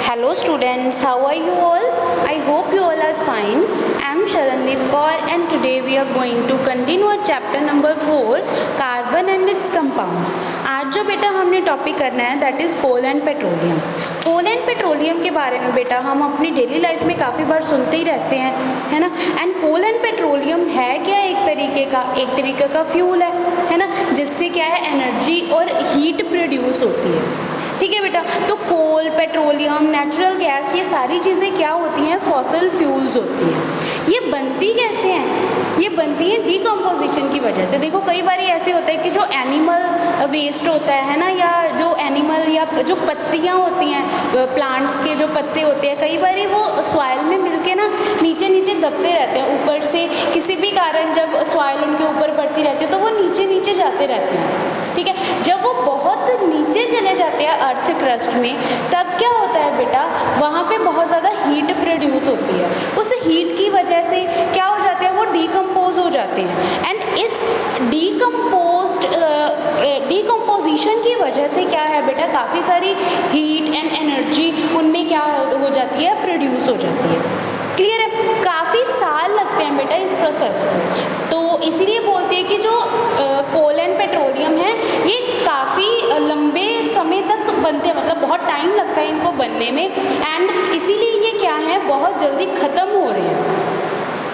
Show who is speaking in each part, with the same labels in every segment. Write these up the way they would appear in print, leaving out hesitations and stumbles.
Speaker 1: Hello students, how are you all? I hope you all are fine. I am Sharandeep Kaur and today we are going to continue our chapter number 4, Carbon and its compounds. आज जो बेटा हमने topic करना है that is coal and petroleum. Coal and petroleum के बारे में बेटा हम अपनी डेली लाइफ में काफ़ी बार सुनते ही रहते हैं, है ना। एंड कोल एंड पेट्रोलियम है क्या? एक तरीके का फ्यूल है ना, जिससे क्या है एनर्जी और हीट प्रोड्यूस होती है। ठीक है बेटा, तो कोल, पेट्रोलियम, नेचुरल गैस, ये सारी चीज़ें क्या होती हैं? फॉसिल फ्यूल्स होती हैं। ये बनती कैसे हैं? ये बनती हैं डीकम्पोजिशन की वजह से। देखो कई बार ऐसे होता है कि जो एनिमल वेस्ट होता है ना, या जो एनिमल या जो पत्तियाँ होती हैं प्लांट्स के, जो पत्ते होते हैं, कई बार वो सॉइल में मिलके ना नीचे नीचे दबते रहते हैं ऊपर से। किसी भी कारण जब सॉइल उनके ऊपर पड़ती रहती है तो वो नीचे नीचे जाते रहते हैं। ठीक है, जब वो बहुत नीचे चले जाते हैं अर्थ क्रस्ट में, तब क्या होता है बेटा, वहाँ पे बहुत ज़्यादा हीट प्रोड्यूस होती है। उस हीट की वजह से क्या हो जाते हैं, वो डीकम्पोज हो जाते हैं। एंड इस डीकम्पोजिशन की वजह से क्या है बेटा, काफ़ी सारी हीट एंड एनर्जी उनमें क्या हो जाती है, प्रोड्यूस हो जाती है। क्लियर है? काफ़ी साल लगते हैं बेटा इस प्रोसेस को, तो इसीलिए बोलते हैं कि जो कोल एंड पेट्रोलियम है ये काफ़ी लंबे समय तक बनते हैं, मतलब बहुत टाइम लगता है इनको बनने में। एंड इसीलिए ये क्या है, बहुत जल्दी ख़त्म हो रहे हैं।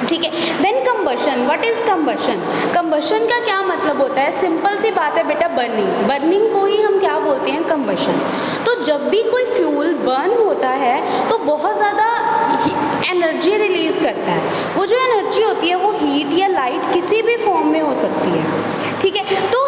Speaker 1: ठीक है, then combustion. What is combustion? Combustion का क्या मतलब होता है? सिंपल सी बात है बेटा, बर्निंग को ही हम क्या बोलते हैं, कंबशन। तो जब भी कोई फ्यूल बर्न होता है तो बहुत ज़्यादा एनर्जी रिलीज़ करता है। वो जो एनर्जी होती है वो हीट या लाइट किसी भी फॉर्म में हो सकती है। ठीक है, तो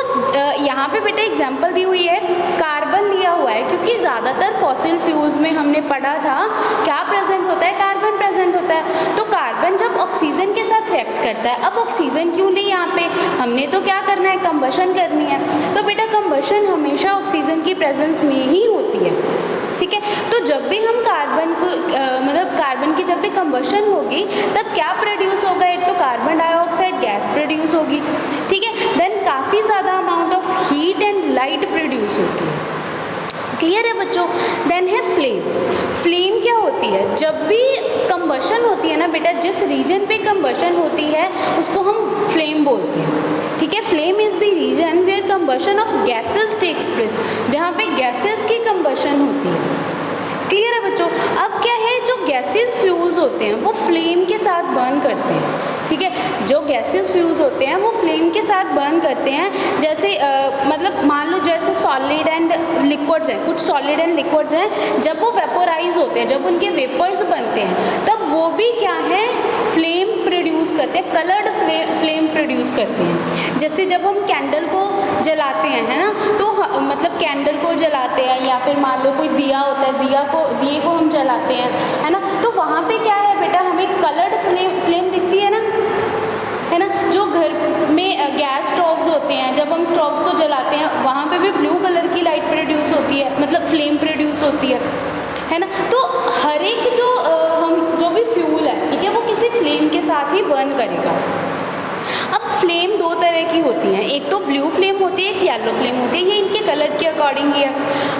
Speaker 1: यहाँ पे बेटा एग्जांपल दी हुई है, कार्बन लिया हुआ है, क्योंकि ज़्यादातर फॉसिल फ्यूल्स में हमने पढ़ा था क्या प्रेजेंट होता है, कार्बन प्रेजेंट होता है। तो कार्बन जब ऑक्सीजन के साथ रिएक्ट करता है, अब ऑक्सीजन क्यों ली यहाँ पे, हमने तो क्या करना है, कंबशन करनी है। तो बेटा कंबशन हमेशा ऑक्सीजन की प्रेजेंस में ही होती है। ठीक है, तो जब भी हम कार्बन को कार्बन की जब भी कंबशन होगी तब क्या प्रोड्यूस होगा, एक तो कार्बन डाइऑक्साइड गैस प्रोड्यूस होगी। ठीक है, देन काफ़ी ज़्यादा amount of heat and light produce होती है। क्लियर है बच्चों? देन है फ्लेम क्या होती है? जब भी कंबशन होती है ना बेटा, जिस रीजन पे कंबशन होती है उसको हम फ्लेम बोलते हैं। ठीक है, flame is the region where combustion of gases takes place, जहाँ पे गैसेस की कंबशन होती है। क्लियर है बच्चों? अब क्या है, जो गैसेस फ्यूल्स होते हैं वो फ्लेम के साथ बर्न करते हैं। ठीक है, जो गैसेस फ्यूल्स होते हैं वो फ्लेम के साथ बर्न करते हैं। जैसे मतलब मान लो जैसे सॉलिड एंड लिक्विड्स हैं, कुछ सॉलिड एंड लिक्विड्स हैं, जब वो वेपोराइज होते हैं, जब उनके वेपर्स बनते हैं, तब वो भी क्या है, फ्लेम प्रोड्यूस करते हैं, कलर्ड फ्लेम प्रोड्यूस करते हैं। जैसे जब हम कैंडल को जलाते हैं, है ना, तो मतलब कैंडल को जलाते हैं, या फिर मान लो कोई दिया होता है, दिए को हम जलाते हैं, है ना, तो वहाँ पे क्या है बेटा, हमें कलर्ड फ्लेम दिखती है ना। जो घर में गैस स्टोव्स होते हैं, जब हम स्टोव्स को जलाते हैं वहाँ पे भी ब्लू कलर की लाइट प्रोड्यूस होती है, मतलब फ्लेम प्रोड्यूस होती है ना। तो हर एक जो भी फ्यूल है, ठीक है, वो किसी फ्लेम के साथ ही बर्न करेगा। अब फ्लेम दो तरह की होती हैं, एक तो ब्लू फ्लेम होती है, एक येलो फ्लेम होती है, ये इनके कलर के अकॉर्डिंग ही है।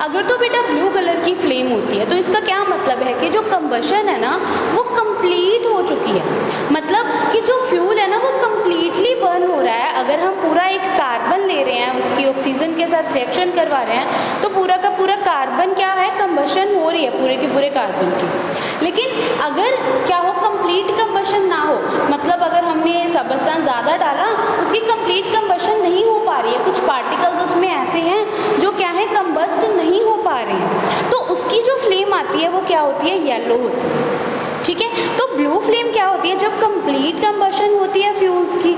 Speaker 1: अगर तो बेटा ब्लू कलर की फ्लेम होती है तो इसका क्या मतलब है कि जो कंबशन है ना वो कंप्लीट हो चुकी है, मतलब कि जो फ्यूल है ना वो कंप्लीटली बर्न हो रहा है। अगर हम पूरा एक कार्बन ले रहे हैं, उसकी ऑक्सीजन के साथ रिएक्शन करवा रहे हैं, तो पूरा का पूरा कार्बन क्या है, कंबशन हो रही है पूरे के पूरे कार्बन की। लेकिन अगर क्या हो, कंप्लीट कंबशन ना हो, मतलब अगर हमने सब्सटेंस ज़्यादा डाला, उसकी कंप्लीट कंबशन नहीं हो पा रही है, कुछ पार्टिकल्स उसमें ऐसे हैं जो क्या है, कंबस्ट नहीं हो पा रहे हैं, तो उसकी जो फ्लेम आती है वो क्या होती है, येलो होती है। ठीक है, तो ब्लू फ्लेम क्या होती है, जब कंप्लीट कंबशन होती है फ्यूल्स की,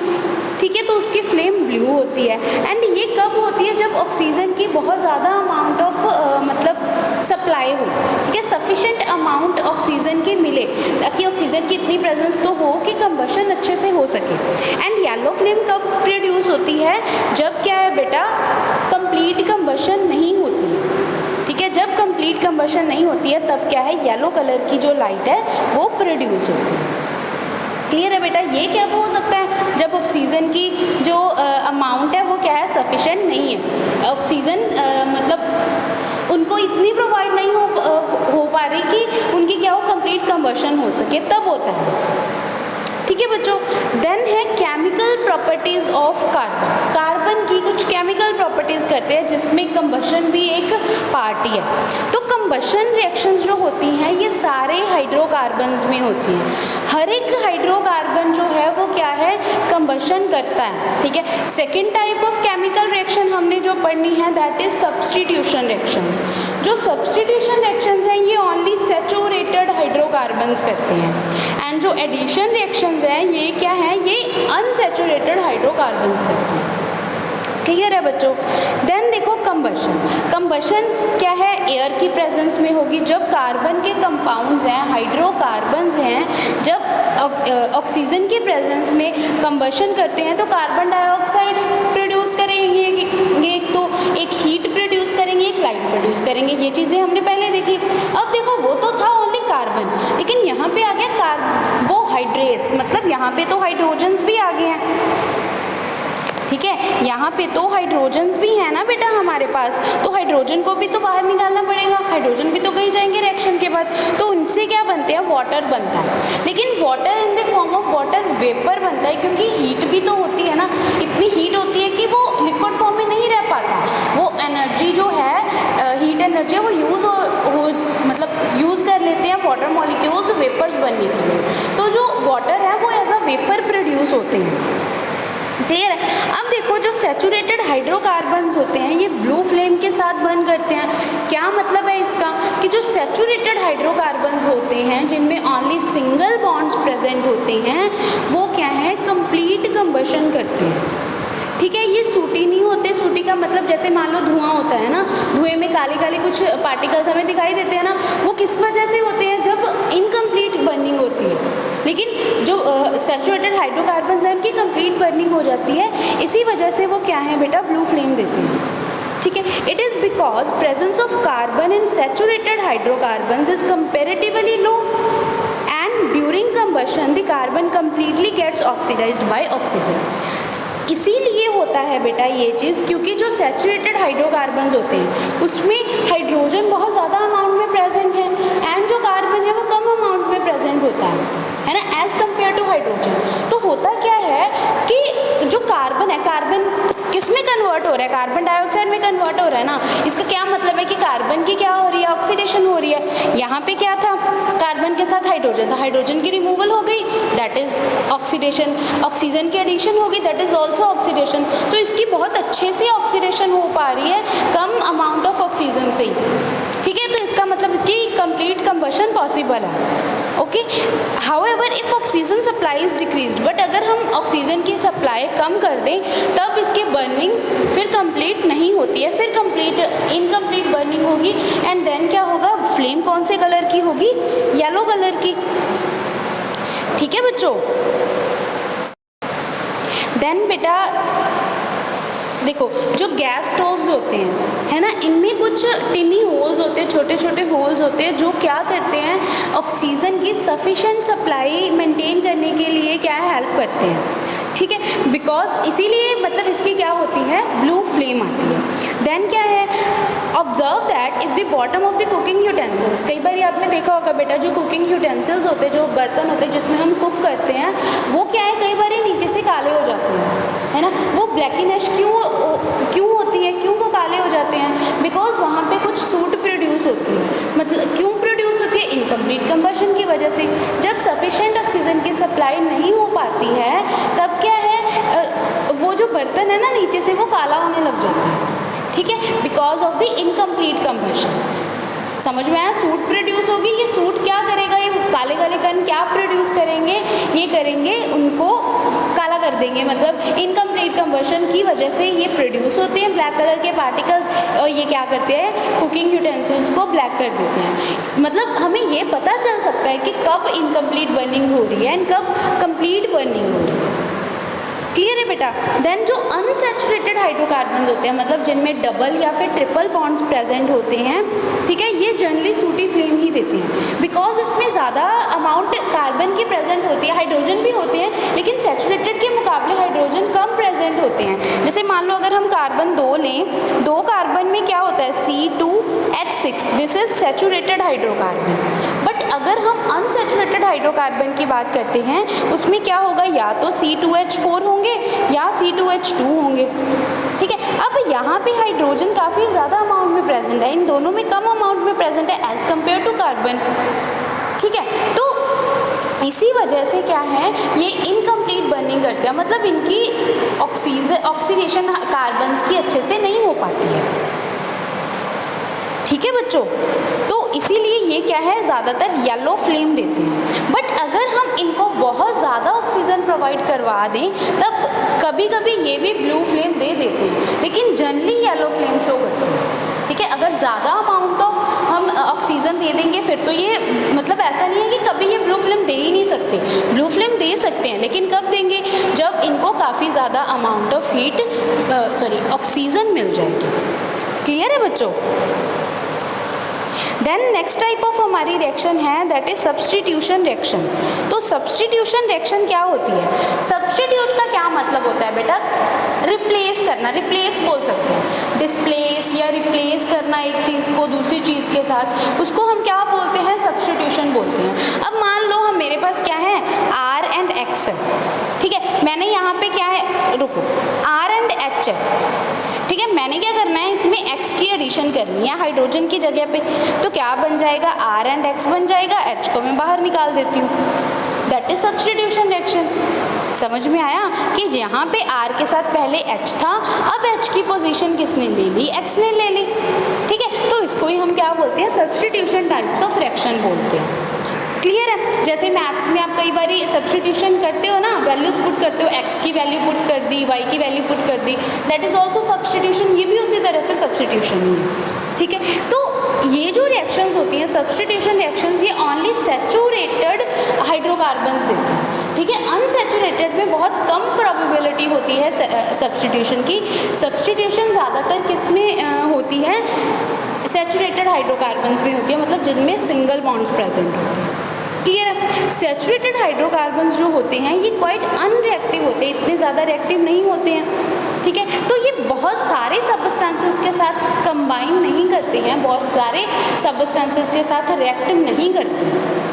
Speaker 1: ठीक है, तो उसकी फ्लेम ब्लू होती है। एंड ये कब होती है, जब ऑक्सीजन की बहुत ज़्यादा अमाउंट ऑफ मतलब सप्लाई हो, ठीक है, सफिशेंट अमाउंट ऑक्सीजन की मिले, ताकि ऑक्सीजन की इतनी प्रेजेंस तो हो कि कंबशन अच्छे से हो सके। एंड येलो फ्लेम कब प्रोड्यूस होती है, जब क्या है बेटा, कंप्लीट कंबशन नहीं होती है। ठीक है, जब कंप्लीट कंबशन नहीं होती है तब क्या है, येलो कलर की जो लाइट है वो प्रोड्यूस होती है। क्लियर है बेटा? ये क्या हो सकता है, जब ऑक्सीजन की जो अमाउंट है वो क्या है, सफिशेंट नहीं है। ऑक्सीजन मतलब उनको इतनी प्रोवाइड नहीं हो पा रही कि उनकी क्या हो कंप्लीट कंबशन हो सके, तब होता है ऐसा। ठीक है बच्चों। देन है chemical properties of carbon. Carbon की कुछ केमिकल प्रॉपर्टीज़ करते हैं जिसमें कंबशन भी एक पार्ट ही है। तो कंबशन रिएक्शंस जो होती हैं ये सारे हाइड्रोकार्बन्स में होती हैं। हर एक हाइड्रोकार्बन जो है वो क्या है, कंबशन करता है। ठीक है। Second type of chemical reaction हमने जो पढ़नी है दैट इज सब्सटीट्यूशन रिएक्शंस। जो सब्सटीट्यूशन रिएक्शंस हैं ये ओनली सैचुरेटेड हाइड्रोकार्बन्स करते हैं, एंड जो एडिशन रिएक्शंस हैं ये क्या है, ये अनसैचुरेटेड हाइड्रोकार्बन्स करते हैं। क्लियर है बच्चों। देन देखो कंबशन। कंबशन क्या है, एयर की प्रेजेंस में होगी। जब कार्बन के कंपाउंड्स हैं, हाइड्रोकार्बन्स हैं, जब ऑक्सीजन की प्रेजेंस में कंबशन करते हैं तो कार्बन डाइऑक्साइड प्रोड्यूस करेंगे, एक तो एक हीट प्रोड्यूस करेंगे, एक लाइट प्रोड्यूस करेंगे। ये चीज़ें हमने पहले देखी। अब देखो वो तो था ओनली कार्बन, लेकिन यहाँ पे आ गया कार्बोहाइड्रेट्स, मतलब यहाँ पे तो हाइड्रोजन्स भी आ गए हैं। ठीक है, यहाँ पे तो हाइड्रोजन्स भी है ना बेटा हमारे पास, तो हाइड्रोजन को भी तो बाहर निकालना पड़ेगा। हाइड्रोजन भी तो कहीं जाएंगे रिएक्शन के बाद, तो उनसे क्या बनते हैं, वाटर बनता है। लेकिन water in the form of water vapour बनता है, क्योंकि हीट भी तो होती है ना। इतनी हीट होती है कि वो लिक्विड फॉर्म में नहीं रह पाता। वो एनर्जी जो है, हीट एनर्जी है, वो मतलब यूज़ कर लेते हैं वाटर मॉलिक्यूल्स वेपर्स बनने के लिए। तो जो वाटर है वो एज अ वेपर प्रोड्यूस होते हैं। क्लियर है। अब देखो जो सैचुरेटेड हाइड्रोकार्बन्स होते हैं ये ब्लू फ्लेम के साथ बर्न करते हैं। क्या मतलब है इसका, कि जो सैचुरेटेड हाइड्रोकार्बन्स होते हैं जिनमें ओनली सिंगल बॉन्ड्स प्रेजेंट होते हैं वो क्या है, कंप्लीट कंबशन करते हैं। ठीक है, ये सूटी नहीं होते। सूटी का मतलब जैसे मान लो धुआं होता है ना, धुएं में काले काले कुछ पार्टिकल्स हमें दिखाई देते हैं ना, वो किस वजह से होते हैं, जब इनकम्प्लीट बर्निंग होती है। लेकिन जो सैचुरेटेड हाइड्रोकार्बन्स हैं उनकी कंप्लीट बर्निंग हो जाती है, इसी वजह से वो क्या है बेटा, ब्लू फ्लेम देते हैं। ठीक है, it is because presence of carbon in saturated hydrocarbons is comparatively low, and during combustion the carbon completely gets oxidised by oxygen. इसीलिए होता है बेटा ये चीज़, क्योंकि जो सैचुरेटेड हाइड्रोकार्बन्स होते हैं उसमें हाइड्रोजन बहुत ज़्यादा अमाउंट में प्रेजेंट है, एंड जो कार्बन है वो कम अमाउंट में प्रेजेंट होता है ना, एज़ कम्पेयर टू हाइड्रोजन। तो होता क्या है कि जो कार्बन है, कार्बन किस में कन्वर्ट हो रहा है, कार्बन डाइऑक्साइड में कन्वर्ट हो रहा है ना। इसका क्या मतलब है कि कार्बन की क्या हो रही है, ऑक्सीडेशन हो रही है। यहाँ पे क्या था, कार्बन के साथ हाइड्रोजन था, हाइड्रोजन की रिमूवल हो गई, दैट इज ऑक्सीडेशन। ऑक्सीजन की एडिशन हो गई, दैट इज ऑल्सो ऑक्सीडेशन। तो इसकी बहुत अच्छे से ऑक्सीडेशन हो पा रही है कम अमाउंट ऑफ ऑक्सीजन से ही। ठीक है, तो इसका मतलब इसकी कंप्लीट कंबशन पॉसिबल है। Okay, however if oxygen supply is decreased, but अगर हम ऑक्सीजन की सप्लाई कम कर दें तब इसकी बर्निंग फिर कंप्लीट नहीं होती है, फिर कंप्लीट इनकम्प्लीट बर्निंग होगी, एंड देन क्या होगा, फ्लेम कौन से कलर की होगी, येलो कलर की। ठीक है बच्चों। देन बेटा देखो जो गैस स्टोव्स होते हैं है ना, इनमें कुछ टिनी होल्स होते हैं, छोटे छोटे होल्स होते हैं जो क्या करते हैं, ऑक्सीजन की सफिशेंट सप्लाई मेंटेन करने के लिए क्या है, हेल्प करते हैं। ठीक है, बिकॉज इसीलिए मतलब इसकी क्या होती है, ब्लू फ्लेम आती है। देन क्या है, observe that if the bottom of the cooking utensils, कई बार आपने देखा होगा बेटा जो कुकिंग यूटेंसिल्स होते हैं, जो बर्तन होते हैं जिसमें हम कुक करते हैं, वो क्या है कई बार नीचे से काले हो जाते हैं, है ना। वो ब्लैकिनेश क्यों होती है, क्यों वो काले हो जाते हैं, बिकॉज वहाँ पे कुछ सूट प्रोड्यूस होती है। मतलब क्यों प्रोड्यूस होती है, इनकम्प्लीट कंबशन की वजह से। जब सफिशेंट ऑक्सीजन की सप्लाई नहीं हो पाती है तब क्या है, वो जो बर्तन है ना नीचे से वो काला होने लग जाता है। ठीक है, because of the incomplete combustion. समझ में आया, सूट प्रोड्यूस होगी, ये सूट क्या करेगा, ये काले काले कण क्या प्रोड्यूस करेंगे, ये करेंगे उनको काला कर देंगे। मतलब इनकम्प्लीट कंबशन की वजह से ये प्रोड्यूस होते हैं ब्लैक कलर के पार्टिकल्स, और ये क्या करते हैं, कुकिंग यूटेंसिल्स को ब्लैक कर देते हैं। मतलब हमें ये पता चल सकता है कि कब इनकम्प्लीट बर्निंग हो रही है एंड कब कंप्लीट बर्निंग हो रही है। क्लियर है बेटा। देन जो अनसैचुरेटेड हाइड्रोकार्बन्स होते हैं, मतलब जिनमें डबल या फिर ट्रिपल बॉन्ड्स प्रेजेंट होते हैं, ठीक है, ये जनरली सूटी फ्लेम ही देते हैं, बिकॉज इसमें ज़्यादा अमाउंट कार्बन की प्रेजेंट होती है। हाइड्रोजन भी होते हैं लेकिन सैचुरेटेड के मुकाबले हाइड्रोजन कम प्रेजेंट होते हैं। जैसे मान लो अगर हम कार्बन 2 लें, 2 कार्बन में क्या होता है, C2H H6 this is saturated hydrocarbon. But अगर हम अनसैचुरेटेड हाइड्रोकार्बन की बात करते हैं उसमें क्या होगा, या तो C2H4 होंगे या C2H2 होंगे। ठीक है, अब यहाँ पे हाइड्रोजन काफ़ी ज़्यादा अमाउंट में प्रेजेंट है, इन दोनों में कम अमाउंट में प्रेजेंट है एज कम्पेयर टू कार्बन। ठीक है, तो इसी वजह से क्या है, ये इनकम्प्लीट बर्निंग करते हैं, मतलब इनकी ऑक्सीडेशन कार्बन्स की अच्छे से नहीं हो पाती है। ठीक है बच्चों, तो इसीलिए ये क्या है, ज़्यादातर येलो फ्लेम देते हैं। बट अगर हम इनको बहुत ज़्यादा ऑक्सीजन प्रोवाइड करवा दें तब कभी कभी ये भी ब्लू फ्लेम दे देते हैं, लेकिन जनरली येलो फ्लेम शो करते हैं। ठीक है, अगर ज़्यादा अमाउंट ऑफ हम ऑक्सीजन दे देंगे फिर तो ये मतलब ऐसा नहीं है कि कभी ये ब्लू फ्लेम दे ही नहीं सकते, ब्लू फ्लेम दे सकते हैं, लेकिन कब देंगे, जब इनको काफ़ी ज़्यादा अमाउंट ऑफ ऑक्सीजन मिल जाएगी। क्लियर है बच्चों? देन नेक्स्ट टाइप ऑफ हमारी रिएक्शन है दैट इज सब्सटीट्यूशन रिएक्शन। तो सब्सटीट्यूशन रिएक्शन क्या होती है? सब्सटीट्यूट का क्या मतलब होता है बेटा? रिप्लेस करना, रिप्लेस बोल सकते हैं, डिस्प्लेस या रिप्लेस करना एक चीज़ को दूसरी चीज़ के साथ, उसको हम क्या बोलते हैं? सब्सटीट्यूशन बोलते हैं। अब मान लो हम मेरे पास क्या है, R एंड X है। ठीक है, मैंने यहाँ पे क्या है, रुको, R एंड H है। ठीक है, मैंने क्या करना है, इसमें X की एडिशन करनी है हाइड्रोजन की जगह पे, तो क्या बन जाएगा, R एंड X बन जाएगा, H को मैं बाहर निकाल देती हूँ। That is substitution reaction. समझ में आया कि यहाँ पे R के साथ पहले H था, अब H की पोजीशन किसने ले ली, X ने ले ली। ठीक है, तो इसको ही हम क्या बोलते हैं, सब्सटीट्यूशन टाइप्स ऑफ रिएक्शन बोलते हैं। क्लियर है? जैसे मैथ्स में आप कई बार सब्सटीट्यूशन करते हो ना, वैल्यूज पुट करते हो, x की वैल्यू पुट कर दी, y की वैल्यू पुट कर दी, दैट इज ऑल्सो सब्सटीट्यूशन, ये भी उसी तरह से सब्सटीट्यूशन ही है। ठीक है, तो ये जो रिएक्शंस होती हैं सब्सटीट्यूशन रिएक्शंस, ये ओनली सैचुरेटेड हाइड्रोकार्बन्स देते हैं। ठीक है, अनसैचुरेटेड में बहुत कम प्रोबेबिलिटी होती है सब्सटीट्यूशन की। सब्सटीट्यूशन ज़्यादातर किस में होती है, सैचुरेटेड हाइड्रोकार्बन्स में होती है, मतलब जिनमें सिंगल बॉन्ड्स प्रेजेंट होते हैं। क्लियर है? सैचुरेटेड हाइड्रोकार्बन्स जो होते हैं ये क्वाइट अनरिएक्टिव होते हैं, इतने ज़्यादा रिएक्टिव नहीं होते हैं। ठीक है, तो ये बहुत सारे सब्सटेंसेस के साथ कंबाइन नहीं करते हैं, बहुत सारे सब्सटेंसेस के साथ रिएक्ट नहीं करते हैं।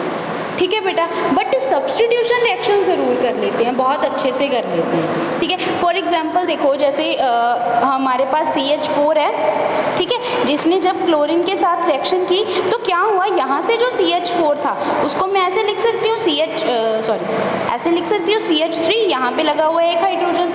Speaker 1: ठीक है बेटा, बट सब्सटीट्यूशन रिएक्शन ज़रूर कर लेते हैं, बहुत अच्छे से कर लेते हैं। ठीक है, फॉर एग्जांपल देखो, जैसे हमारे पास CH4 है, ठीक है, जिसने जब क्लोरीन के साथ रिएक्शन की तो क्या हुआ, यहाँ से जो CH4 था उसको मैं ऐसे लिख सकती हूँ ऐसे लिख सकती हूँ CH3, यहाँ पे लगा हुआ है एक हाइड्रोजन,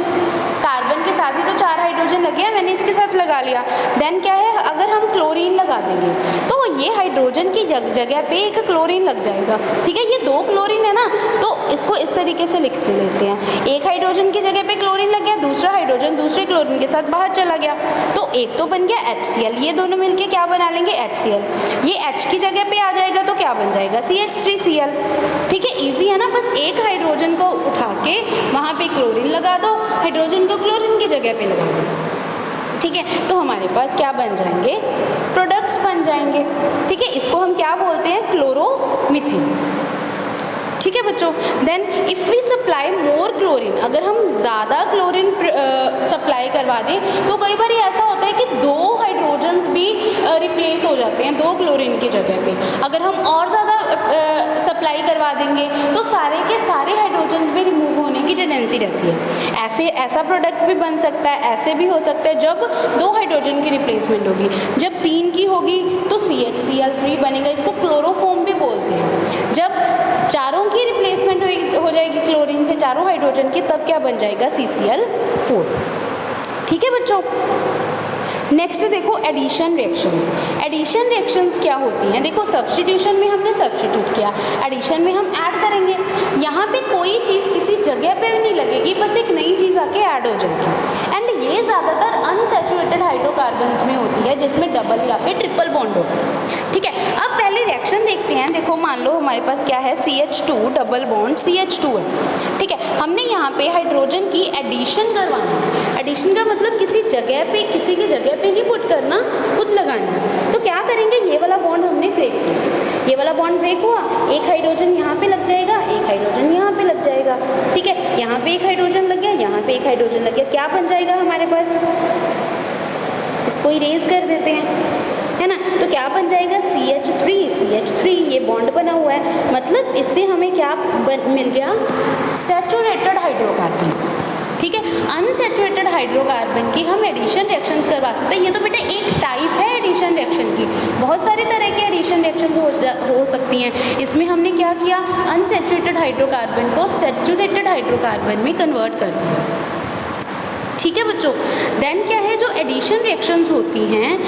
Speaker 1: कार्बन के साथ ही तो 4 हाइड्रोजन लगे हैं, मैंने इसके साथ लगा लिया। देन क्या है, अगर हम क्लोरीन लगा देंगे तो ये हाइड्रोजन की जगह पे एक क्लोरीन लग जाएगा। ठीक है, ये 2 क्लोरीन है ना, तो इसको इस तरीके से लिखते लेते हैं, एक हाइड्रोजन की जगह पे क्लोरीन लग गया, दूसरा हाइड्रोजन दूसरे क्लोरीन के साथ बाहर चला गया, तो एक तो बन गया HCl, ये दोनों मिलके क्या बना लेंगे, HCl। ये H की जगह पे आ जाएगा तो क्या बन जाएगा, CH3Cl। ठीक है, ईजी है ना, बस एक हाइड्रोजन को उठा के वहाँ पे क्लोरीन लगा दो, हाइड्रोजन को क्लोरीन की जगह पे लगा दो। ठीक है, तो हमारे पास क्या बन जाएंगे, प्रोडक्ट्स बन जाएंगे। ठीक है, इसको हम क्या बोलते हैं, क्लोरोमीथेन। ठीक है बच्चों, then if we supply more chlorine, अगर हम ज़्यादा क्लोरीन सप्लाई करवा दें तो कई बार ऐसा होता है कि 2 हाइड्रोजन्स भी रिप्लेस हो जाते हैं 2 क्लोरीन की जगह पे। अगर हम और ज़्यादा सप्लाई करवा देंगे तो सारे के सारे हाइड्रोजन्स भी रिमूव होने की टेंडेंसी रहती है। ऐसा प्रोडक्ट भी बन सकता है, ऐसे भी हो सकता है जब 2 हाइड्रोजन की रिप्लेसमेंट होगी, जब 3 की होगी तो CHCl3 बनेगा, इसको क्लोरोफॉर्म भी बोलते हैं। जब चारों की रिप्लेसमेंट हो जाएगी क्लोरीन से, चारों हाइड्रोजन की, तब क्या बन जाएगा, CCl4। ठीक है बच्चों, नेक्स्ट देखो एडिशन रिएक्शंस। एडिशन रिएक्शंस क्या होती हैं, देखो सब्स्टिट्यूशन में हमने सब्स्टिट्यूट किया, एडिशन में हम ऐड करेंगे। यहाँ पे कोई चीज़ किसी जगह पे भी नहीं लगेगी, बस एक नई चीज़ आके ऐड हो जाएगी। एंड ये ज़्यादातर अनसैचुरेटेड हाइड्रोकार्बन्स में होती है जिसमें डबल या फिर ट्रिपल बॉन्ड होता है। ठीक है, अब पहले रिएक्शन देखते हैं। देखो मान लो हमारे पास क्या है, CH2 डबल बॉन्ड CH2 है। ठीक है, हमने यहाँ पे हाइड्रोजन की एडिशन करवाना है। एडिशन का मतलब किसी जगह पे, किसी की जगह पे नहीं पुट करना, खुद लगाना है। तो क्या करेंगे, ये वाला बॉन्ड हमने ब्रेक किया, ये वाला बॉन्ड ब्रेक हुआ, एक हाइड्रोजन यहाँ पे लग जाएगा, एक हाइड्रोजन यहाँ पे लग जाएगा। ठीक है, यहाँ पे एक हाइड्रोजन लग गया, यहाँ पे एक हाइड्रोजन लग गया, क्या बन जाएगा हमारे पास, इसको इरेज कर देते हैं, है ना। तो क्या बन जाएगा CH3 ये बॉन्ड बना हुआ है, मतलब इससे हमें क्या मिल गया, सैचुरेटेड हाइड्रोकार्बन। ठीक है, अनसैचुरेटेड हाइड्रोकार्बन की हम एडिशन रिएक्शंस करवा सकते हैं। ये तो बेटा एक टाइप है एडिशन रिएक्शन की, बहुत सारी तरह की एडिशन रिएक्शंस हो सकती हैं। इसमें हमने क्या किया, अनसैचुरेटेड हाइड्रोकार्बन को सैचुरेटेड हाइड्रोकार्बन में कन्वर्ट कर दिया। ठीक है बच्चों, देन क्या है, जो एडिशन रिएक्शंस होती हैं,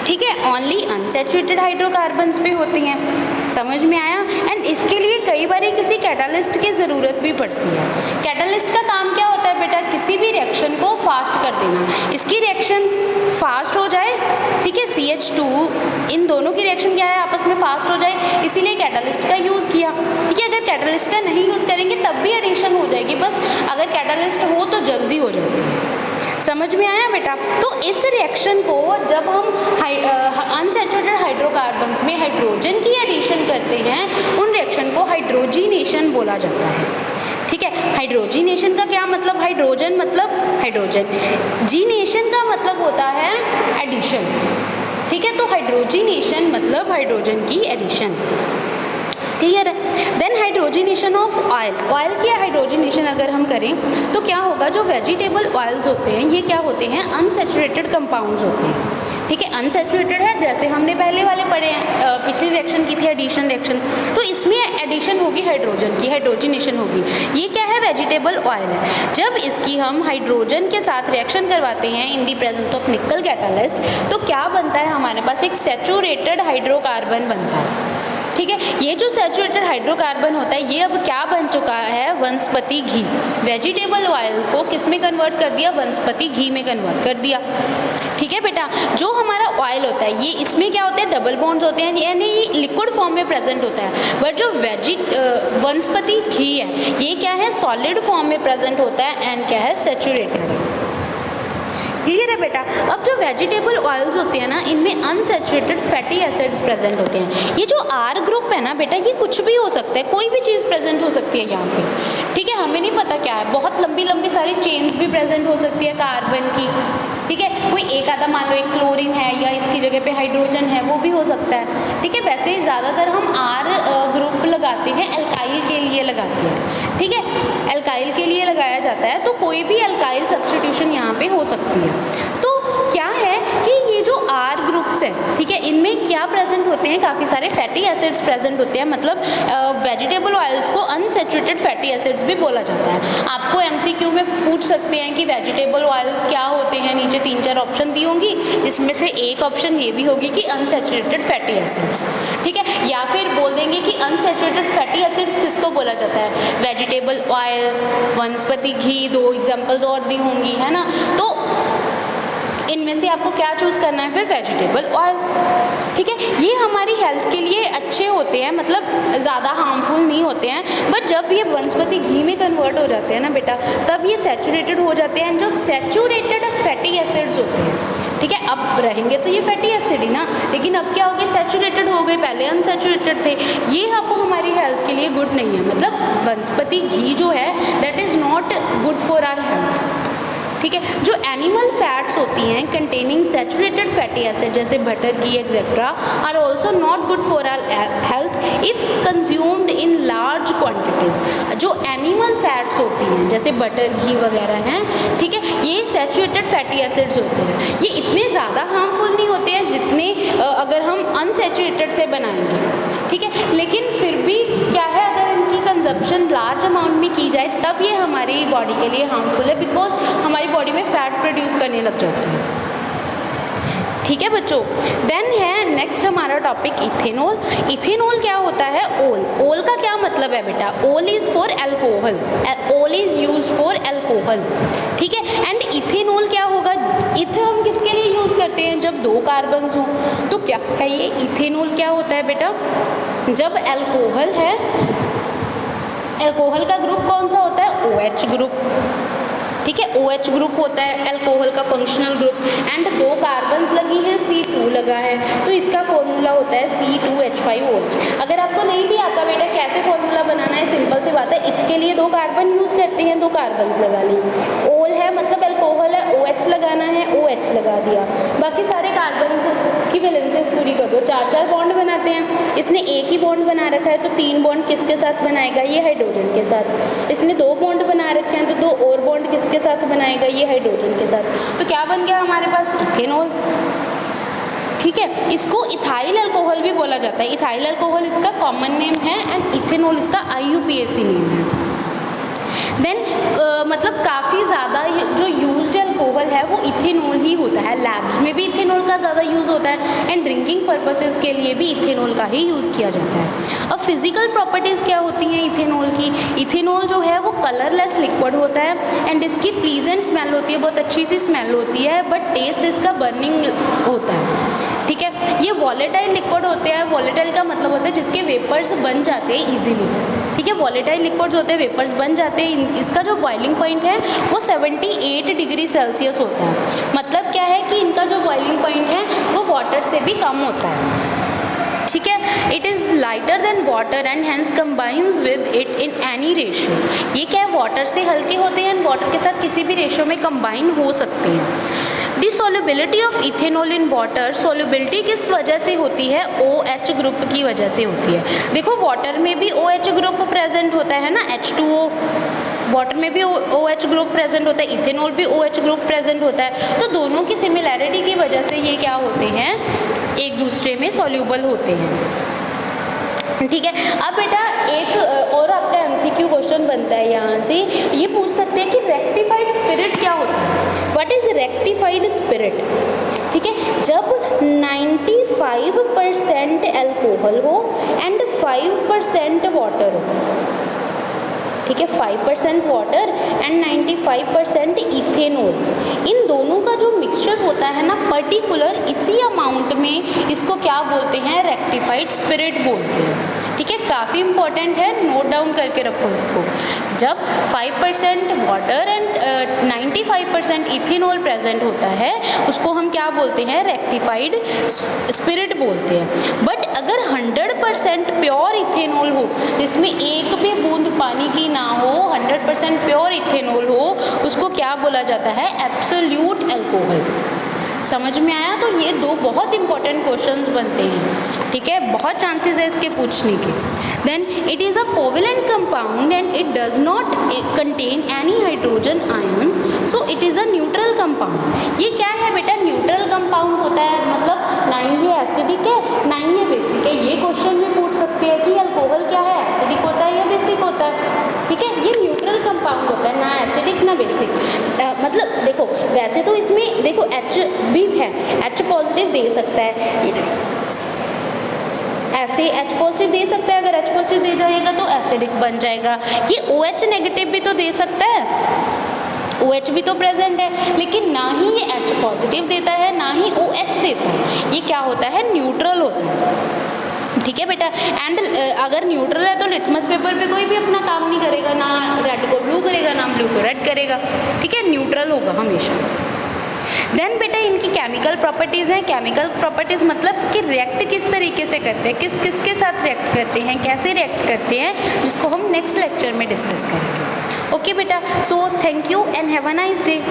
Speaker 1: ठीक है, ओनली अनसैचुरेटेड हाइड्रोकार्बन्स पे होती हैं, समझ में आया। एंड इसके लिए कई बार किसी कैटालिस्ट की ज़रूरत भी पड़ती है। कैटालिस्ट का काम क्या होता है बेटा, किसी भी रिएक्शन को फास्ट कर देना, इसकी रिएक्शन फास्ट हो जाए, ठीक है, CH2 इन दोनों की रिएक्शन क्या है, आपस में फास्ट हो जाए, इसीलिए कैटालिस्ट का यूज़ किया। ठीक है, अगर कैटालिस्ट का नहीं यूज़ करेंगे तब भी एडिशन हो जाएगी, बस अगर कैटालिस्ट हो तो जल्दी हो जाती है। समझ में आया बेटा। तो इस रिएक्शन को जब हम अनसैचुरेटेड हाइड्रोकार्बन्स में हाइड्रोजन की एडिशन करते हैं, उन रिएक्शन को हाइड्रोजीनेशन बोला जाता है। ठीक है, हाइड्रोजीनेशन का क्या मतलब, हाइड्रोजन मतलब हाइड्रोजन, जीनेशन का मतलब होता है एडिशन। ठीक है, तो हाइड्रोजीनेशन मतलब हाइड्रोजन की एडिशन, क्लियर है। Then hydrogenation of oil, oil की हाइड्रोजिनेशन अगर हम करें तो क्या होगा, जो वेजिटेबल ऑयल्स होते हैं ये क्या होते हैं, अनसैचुरेटेड कंपाउंड्स होते हैं। ठीक है, अनसैचुरेटेड है, जैसे हमने पहले वाले पढ़े हैं, पिछली रिएक्शन की थी एडिशन रिएक्शन, तो इसमें एडिशन होगी हाइड्रोजन की, हाइड्रोजिनेशन होगी। ये क्या है, वेजिटेबल ऑयल है। जब इसकी हम हाइड्रोजन के साथ रिएक्शन करवाते हैं in the presence of nickel catalyst, तो क्या बनता है, हमारे पास एक सैचुरेटेड हाइड्रोकार्बन बनता है। ठीक है, ये जो सैचुरेटेड हाइड्रोकार्बन होता है ये अब क्या बन चुका है, वनस्पति घी। वेजिटेबल ऑयल को किस में कन्वर्ट कर दिया, वनस्पति घी में कन्वर्ट कर दिया। ठीक है बेटा, जो हमारा ऑयल होता है ये इसमें क्या होते हैं, डबल बॉन्ड्स होते हैं, यानी ये लिक्विड फॉर्म में प्रेजेंट होता है। बट जो वनस्पति घी है ये क्या है, सॉलिड फॉर्म में प्रेजेंट होता है एंड क्या है, सैचुरेटेड। क्लियर है बेटा। अब जो वेजिटेबल ऑयल्स होते हैं ना, इनमें अनसैचुरेटेड फैटी एसिड्स प्रेजेंट होते हैं। ये जो R ग्रुप है ना बेटा, ये कुछ भी हो सकता है, कोई भी चीज़ प्रेजेंट हो सकती है यहाँ पे। ठीक है, हमें नहीं पता क्या है, बहुत लंबी लंबी सारी चेन्स भी प्रेजेंट हो सकती है कार्बन की। ठीक है, कोई एक आधा मान लो एक क्लोरीन है या इसकी जगह पे हाइड्रोजन है, वो भी हो सकता है। ठीक है, वैसे ज़्यादातर हम R ग्रुप लगाते हैं, एल्काइल के लिए लगाते हैं। ठीक है, एल्काइल के लिए लगाया जाता है, तो कोई भी एल्काइल सब्स्टिट्यूशन यहाँ पे हो सकती है। तो क्या है कि ये जो R ग्रुप्स हैं, ठीक है, इनमें क्या प्रेजेंट होते हैं, काफ़ी सारे फैटी एसिड्स प्रेजेंट होते हैं। मतलब वेजिटेबल ऑयल्स को अनसैचुरेटेड फैटी एसिड्स भी बोला जाता है। आपको MCQ में पूछ सकते हैं कि वेजिटेबल ऑयल्स क्या होते हैं, नीचे 3-4 ऑप्शन दी होंगी, इसमें से एक ऑप्शन ये भी होगी कि अनसैचुरेटेड फैटी एसिड्स। ठीक है, या फिर बोल देंगे कि अनसैचुरेटेड फैटी एसिड्स किसको बोला जाता है, वेजिटेबल ऑयल, वनस्पति घी, 2 एग्जाम्पल्स और दी होंगी, है ना। तो इनमें से आपको क्या चूज़ करना है, फिर वेजिटेबल ऑयल। ठीक है, ये हमारी हेल्थ के लिए अच्छे होते हैं, मतलब ज़्यादा हार्मफुल नहीं होते हैं। बट जब ये वनस्पति घी में कन्वर्ट हो जाते हैं ना बेटा, तब ये सैचुरेटेड हो जाते हैं। जो सैचुरेटेड फैटी एसिड्स होते हैं, ठीक है, अब रहेंगे तो ये फैटी एसिड ही ना, लेकिन अब क्या हो गए, सैचुरेटेड हो गए, पहले अनसैचुरेटेड थे। ये अब हमारी हेल्थ के लिए गुड नहीं है। मतलब वनस्पति घी जो है that is not good for our health. ठीक है, जो एनिमल फैट्स होती हैं कंटेनिंग सैचुरेटेड फैटी एसिड, जैसे बटर घी etcetera, are also not good for our health if consumed in large quantities. जो एनिमल फैट्स होती हैं जैसे बटर घी वगैरह हैं, ठीक है, ये सैचुरेटेड फैटी एसिड्स होते हैं। ये इतने ज़्यादा हार्मफुल नहीं होते हैं जितने अगर हम अनसैचुरेटेड से बनाएंगे। ठीक है, लेकिन फिर भी क्या है, अगर इनकी कंजप्शन लार्ज अमाउंट में की जाए तब ये हमारी बॉडी के लिए हार्मफुल है, बिकॉज हमारी बॉडी में फैट प्रोड्यूस करने लग जाती है। ठीक है बच्चों, देन है नेक्स्ट हमारा टॉपिक इथेनॉल। इथेनॉल क्या होता है, ओल। ओल का क्या मतलब है बेटा, ओल इज़ फॉर एल्कोहल, ओल इज़ यूज फॉर एल्कोहल। ठीक है, एंड इथेनॉल क्या होगा, इथ हम किसके लिए यूज़ करते हैं, जब 2 कार्बन्स हों, तो क्या है ये इथेनॉल क्या होता है बेटा, जब एल्कोहल है, एल्कोहल का ग्रुप कौन सा होता है, OH ग्रुप। ठीक है। OH ग्रुप होता है अल्कोहल का फंक्शनल ग्रुप, एंड 2 कार्बन्स लगी हैं, C2 लगा है, तो इसका फॉर्मूला होता है C2H5OH। अगर आपको नहीं भी आता बेटा कैसे फॉर्मूला बनाना है, सिंपल सी बात है, इत के लिए 2 कार्बन यूज़ करते हैं, 2 कार्बन्स लगा लिए। ओल है मतलब अल्कोहल है, OH लगाना है, OH लगा दिया। बाकी सारे कार्बन्स की वैलेंसीज पूरी कर दो, 4-4 बॉन्ड बनाते हैं। इसने एक ही बॉन्ड बना रखा है तो 3 बॉन्ड किसके साथ बनाएगा, ये हाइड्रोजन के साथ। इसने 2 बॉन्ड बना रखे हैं तो 2 और बॉन्ड किसके साथ बनाएगा, ये हाइड्रोजन के साथ। तो क्या बन गया हमारे पास, इथेनॉल। ठीक है, इसको इथाइल अल्कोहल भी बोला जाता है। इथाइल अल्कोहल इसका कॉमन नेम है एंड इथेनॉल इसका IUPAC नेम है। देन मतलब काफ़ी ज़्यादा जो यूज्ड अल्कोहल है वो इथेनॉल ही होता है। लैब्स में भी इथेनॉल का ज़्यादा यूज़ होता है एंड ड्रिंकिंग पर्पसेस के लिए भी इथेनॉल का ही यूज़ किया जाता है। अब फिजिकल प्रॉपर्टीज़ क्या होती हैं इथेनॉल की। इथेनॉल जो है वो कलरलेस लिक्विड होता है एंड इसकी प्लीजेंट स्मेल होती है, बहुत अच्छी सी स्मेल होती है, बट टेस्ट इसका बर्निंग होता है। ठीक है, ये वॉलेटाइल लिक्विड होते हैं। वॉलेटाइल का मतलब होता है जिसके वेपर्स बन जाते हैं इजीली। ठीक है, वॉलेटाइल लिक्विड्स होते हैं, वेपर्स बन जाते हैं। इसका जो बॉइलिंग पॉइंट है वो 78 डिग्री सेल्सियस होता है। मतलब क्या है कि इनका जो बॉइलिंग पॉइंट है वो वाटर से भी कम होता है। ठीक है, it is lighter than water and hence combines with it in any ratio. ये क्या है, वाटर से हल्के होते हैं एंड वाटर के साथ किसी भी रेशियो में कंबाइन हो सकते हैं। The solubility of ethanol in water, solubility किस वजह से होती है, OH ग्रुप की वजह से होती है। देखो वाटर में भी OH ग्रुप प्रेजेंट होता है ना, H2O, वाटर में भी OH ग्रुप प्रेजेंट होता है, इथेनॉल भी OH ग्रुप प्रेजेंट होता है। तो दोनों की सिमिलैरिटी की वजह से ये क्या होते हैं, एक दूसरे में सॉल्यूबल होते हैं। ठीक है, अब बेटा एक और आपका MCQ क्वेश्चन बनता है यहाँ से, ये पूछ सकते हैं कि रेक्टिफाइड स्पिरिट क्या होता है। What is rectified spirit. ठीक है, जब 95% अल्कोहल हो एंड 5% वाटर हो। ठीक है, 5% वाटर एंड 95% इथेनॉल, इन दोनों का जो मिक्सचर होता है ना पर्टिकुलर इसी अमाउंट में, इसको क्या बोलते हैं, रेक्टिफाइड स्पिरिट बोलते हैं। ठीक है, काफ़ी इंपॉर्टेंट है, नोट डाउन करके रखो इसको। जब 5% वाटर एंड 95% इथेनॉल प्रेजेंट होता है उसको हम क्या बोलते हैं, रेक्टिफाइड स्पिरिट बोलते हैं। बट अगर 100% प्योर इथेनॉल हो, जिसमें एक भी बूंद पानी की ना हो, 100% प्योर इथेनॉल हो, उसको क्या बोला जाता है, एब्सोल्यूट अल्कोहल। समझ में आया। तो ये 2 बहुत इंपॉर्टेंट क्वेश्चंस बनते हैं। ठीक है, बहुत चांसेस है इसके पूछने के। Then it is a covalent compound and it does not contain any hydrogen ions, so it is a neutral compound. ये क्या है बेटा, न्यूट्रल कंपाउंड होता है, मतलब ना ही ये एसिडिक है ना ही ये बेसिक है। ये क्वेश्चन भी पूछ सकते हैं कि अल्कोहल क्या है, एसिडिक होता है या बेसिक होता है। ठीक है, ये न्यूट्रल कंपाउंड होता है, ना एसिडिक ना बेसिक। मतलब देखो वैसे तो इसमें देखो H भी है, H पॉजिटिव दे सकता है, ऐसे H पॉजिटिव दे सकता है। अगर H पॉजिटिव दे जाएगा तो एसिडिक बन जाएगा। ये OH नेगेटिव भी तो दे सकता है, OH भी तो प्रेजेंट है, लेकिन ना ही ये H पॉजिटिव देता है ना ही OH देता है। ये क्या होता है, न्यूट्रल होता है। ठीक है बेटा, एंड अगर न्यूट्रल है तो लिटमस पेपर पे कोई भी अपना काम नहीं करेगा, ना रेड को ब्लू करेगा ना ब्लू को रेड करेगा। ठीक है, न्यूट्रल होगा हमेशा। देन बेटा इनकी केमिकल प्रॉपर्टीज़ हैं। केमिकल प्रॉपर्टीज़ मतलब कि रिएक्ट किस तरीके से करते हैं, किस किस के साथ रिएक्ट करते हैं, कैसे रिएक्ट करते हैं, जिसको हम नेक्स्ट लेक्चर में डिस्कस करेंगे। ओके बेटा, so thank you and have a nice day.